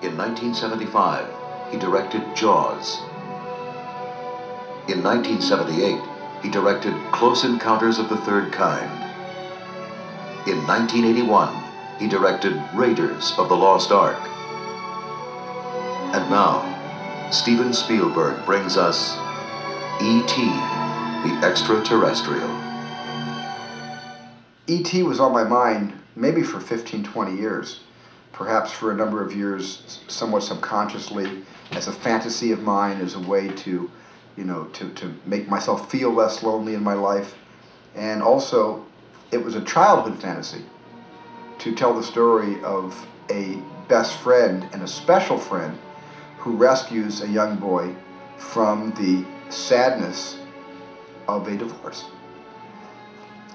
In 1975, he directed Jaws. In 1978, he directed Close Encounters of the Third Kind. In 1981, he directed Raiders of the Lost Ark. And now, Steven Spielberg brings us E.T., the Extraterrestrial. E.T. was on my mind maybe for 15, 20 years. Perhaps for a number of years, somewhat subconsciously, as a fantasy of mine, as a way to, to make myself feel less lonely in my life. And also, it was a childhood fantasy to tell the story of a best friend and a special friend who rescues a young boy from the sadness of a divorce.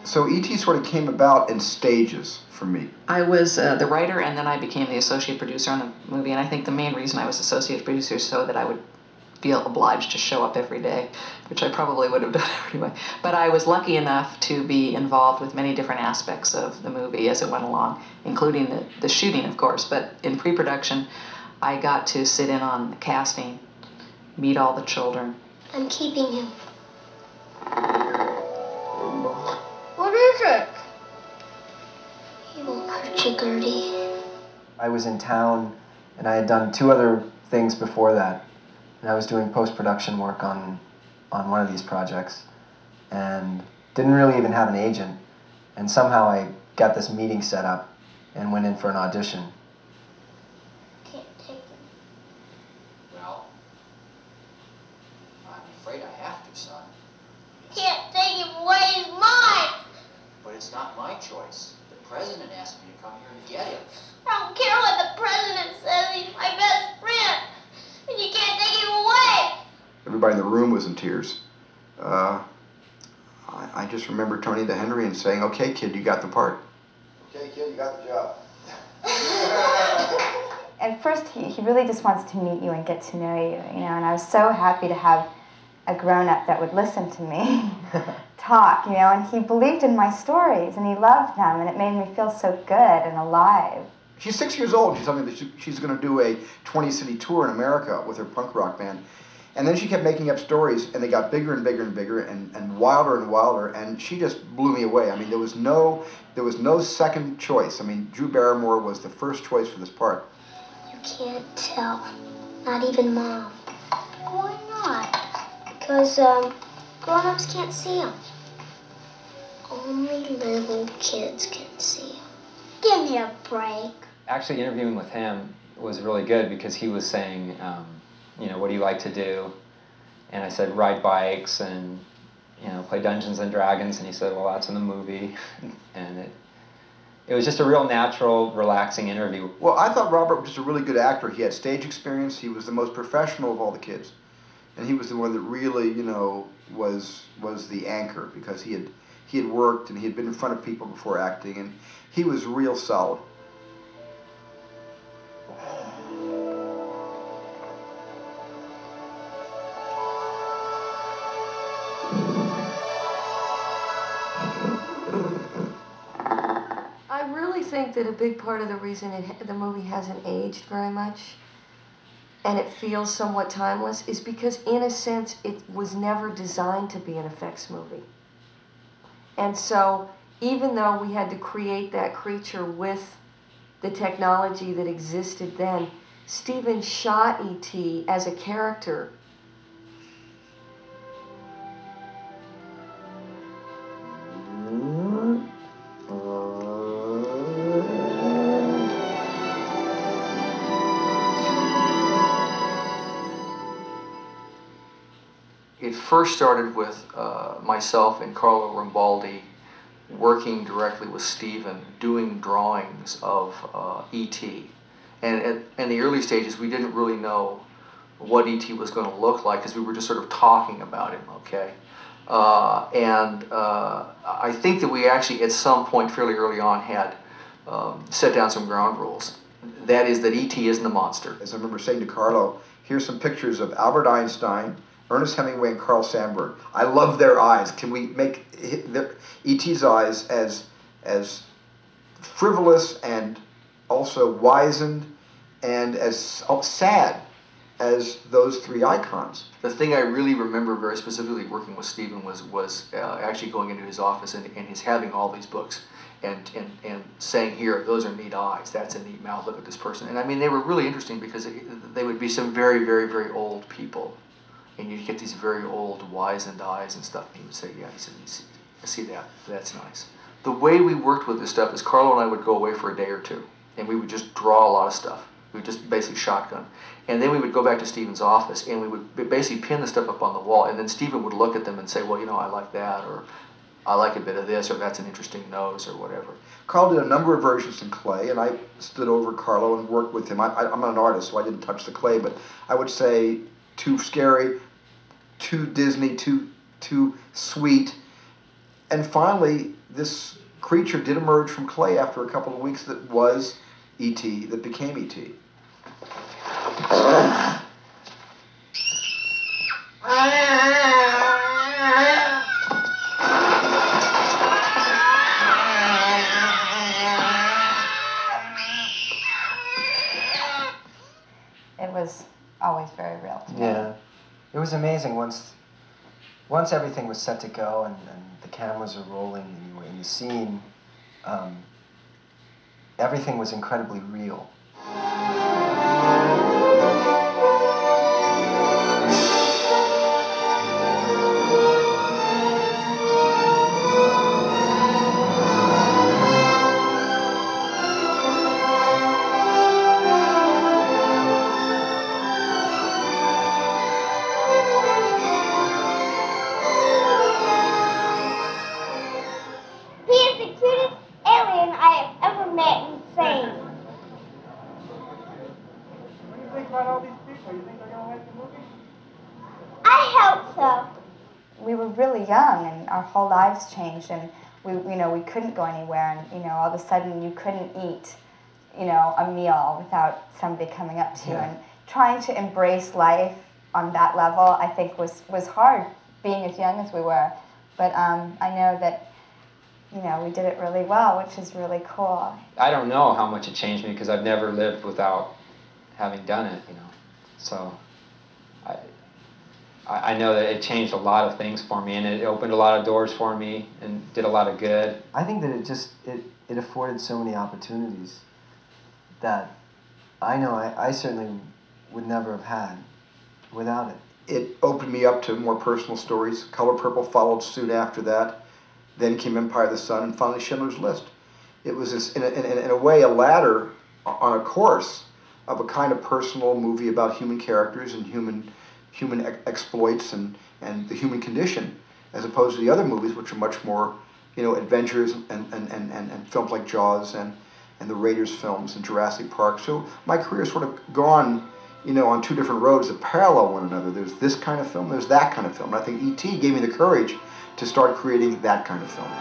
So E.T. sort of came about in stages for me. I was the writer, and then I became the associate producer on the movie, and I think the main reason I was associate producer is so that I would feel obliged to show up every day, which I probably would have done anyway. But I was lucky enough to be involved with many different aspects of the movie as it went along, including the shooting, of course. But in pre-production, I got to sit in on the casting, meet all the children. I'm keeping him. What is it? He won't hurt you, Gertie. I was in town, and I had done 2 other things before that. And I was doing post-production work on one of these projects, and didn't really even have an agent. And somehow I got this meeting set up and went in for an audition. Can't take him. Well, I'm afraid I have to, son. Can't take him away, he's mine! But it's not my choice. The president asked me to come here and get him. I don't care what the president says, he's my best friend! And you can't take him away! Everybody in the room was in tears. I just remember turning to Henry and saying, "Okay, kid, you got the part." "Okay, kid, you got the job." At first, he really just wants to meet you and get to know you, and I was so happy to have a grown-up that would listen to me talk, and he believed in my stories, and he loved them, and it made me feel so good and alive. She's 6 years old. She's telling me that she's going to do a 20-city tour in America with her punk rock band. And then she kept making up stories, and they got bigger and bigger and bigger and wilder, and she just blew me away. I mean, there was no second choice. I mean, Drew Barrymore was the first choice for this part. You can't tell. Not even Mom. Why not? Because, grown-ups can't see him. Only little kids can see him. Give me a break. Actually, interviewing with him was really good because he was saying, what do you like to do? And I said, ride bikes and, play Dungeons and Dragons. And he said, well, that's in the movie. And it was just a real natural, relaxing interview. Well, I thought Robert was just a really good actor. He had stage experience. He was the most professional of all the kids. And he was the one that really, was the anchor because he had worked and he had been in front of people before acting, and he was real solid. I really think that a big part of the reason the movie hasn't aged very much and it feels somewhat timeless is because, in a sense, it was never designed to be an effects movie. And so, even though we had to create that creature with the technology that existed then, Steven shot E.T. as a character. It first started with myself and Carlo Rambaldi working directly with Steven, doing drawings of E.T. And in the early stages, we didn't really know what E.T. was going to look like because we were just sort of talking about him, okay? I think that we actually, at some point fairly early on, had set down some ground rules. That is that E.T. isn't a monster. As I remember saying to Carlo, here's some pictures of Albert Einstein, Ernest Hemingway, and Carl Sandburg. I love their eyes. Can we make E.T.'s eyes as frivolous and also wizened and as sad as those three icons. The thing I really remember very specifically working with Stephen was actually going into his office and he's having all these books and saying, here, those are neat eyes, that's a neat mouth, look at this person. And I mean, they were really interesting because they would be some very, very, very old people. And you'd get these very old wizened eyes and stuff. And he would say, yeah, he said, I see that, that's nice. The way we worked with this stuff is Carlo and I would go away for a day or two and we would just draw a lot of stuff. We would just basically shotgun. And then we would go back to Stephen's office and we would basically pin the stuff up on the wall, and then Stephen would look at them and say, well, you know, I like that, or I like a bit of this, or that's an interesting nose, or whatever. Carlo did a number of versions in clay, and I stood over Carlo and worked with him. I'm not an artist, so I didn't touch the clay, but I would say too scary, too Disney, too sweet. And finally, this creature did emerge from clay after a couple of weeks that was E.T., that became E.T. It was always very real to me. Yeah, it was amazing once everything was set to go and the cameras were rolling and you were in the scene. Everything was incredibly real. He is the cutest alien I have ever met and seen. What do you think about all these people? You think they're going to like the movie? I hope so. We were really young and our whole lives changed, and we couldn't go anywhere, and all of a sudden you couldn't eat a meal without somebody coming up to you. And trying to embrace life on that level, I think was hard, being as young as we were. But I know that we did it really well, which is really cool. I don't know how much it changed me because I've never lived without having done it, So I know that it changed a lot of things for me, and it opened a lot of doors for me and did a lot of good. I think that it afforded so many opportunities that I know I certainly would never have had without it. It opened me up to more personal stories. Color Purple followed soon after that. Then came Empire of the Sun, and finally Schindler's List. It was, in a way, a ladder on a course of a kind of personal movie about human characters and human exploits and the human condition, as opposed to the other movies, which are much more, adventures and films like Jaws and the Raiders films and Jurassic Park. So my career sort of gone, on two different roads that parallel one another. There's this kind of film, there's that kind of film. And I think E.T. gave me the courage to start creating that kind of film.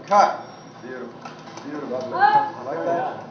Cut. Beautiful. Beautiful. I like that.